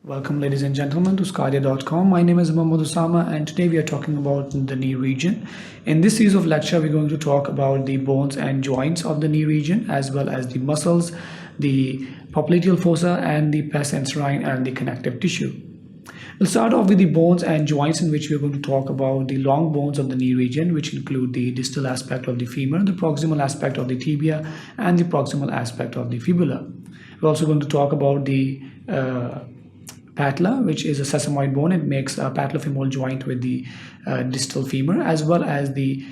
Welcome ladies and gentlemen to sqadia.com. My name is Mohammad Usama and today we are talking about the knee region. In this series of lecture we're going to talk about the bones and joints of the knee region as well as the muscles, the popliteal fossa and the pes anserine and the connective tissue. We'll start off with the bones and joints, in which we're going to talk about the long bones of the knee region, which include the distal aspect of the femur, the proximal aspect of the tibia and the proximal aspect of the fibula. We're also going to talk about the patella, which is a sesamoid bone. It makes a patellofemoral joint with the distal femur, as well as the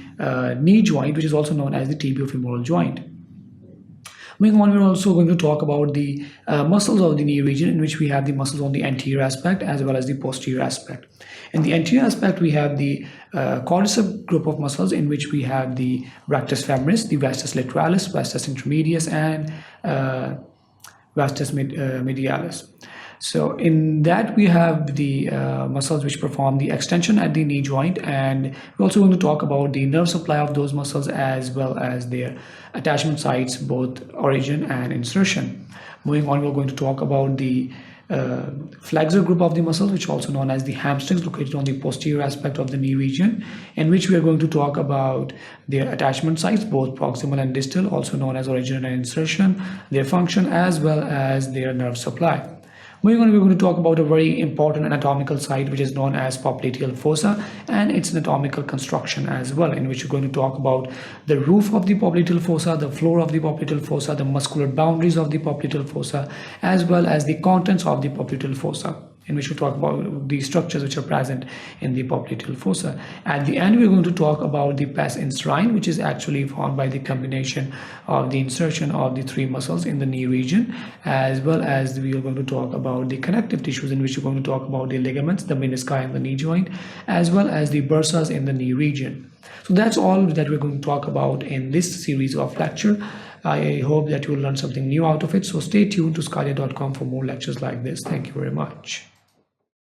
knee joint, which is also known as the tibiofemoral joint. Moving on, we're also going to talk about the muscles of the knee region, in which we have the muscles on the anterior aspect as well as the posterior aspect. In the anterior aspect, we have the quadriceps group of muscles, in which we have the rectus femoris, the vastus lateralis, vastus intermedius, and vastus medialis. So in that we have the muscles which perform the extension at the knee joint, and we're also going to talk about the nerve supply of those muscles as well as their attachment sites, both origin and insertion. Moving on, we're going to talk about the flexor group of the muscles, which are also known as the hamstrings, located on the posterior aspect of the knee region, in which we are going to talk about their attachment sites, both proximal and distal, also known as origin and insertion, their function as well as their nerve supply. We're going to talk about a very important anatomical site, which is known as popliteal fossa, and its anatomical construction as well, in which we're going to talk about the roof of the popliteal fossa, the floor of the popliteal fossa, the muscular boundaries of the popliteal fossa, as well as the contents of the popliteal fossa, in which we talk about the structures which are present in the popliteal fossa. At the end, we're going to talk about the pes anserine, which is actually formed by the combination of the insertion of the three muscles in the knee region, as well as we are going to talk about the connective tissues, in which we're going to talk about the ligaments, the menisci and the knee joint, as well as the bursas in the knee region. So that's all that we're going to talk about in this series of lecture. I hope that you will learn something new out of it. So stay tuned to sqadia.com for more lectures like this. Thank you very much.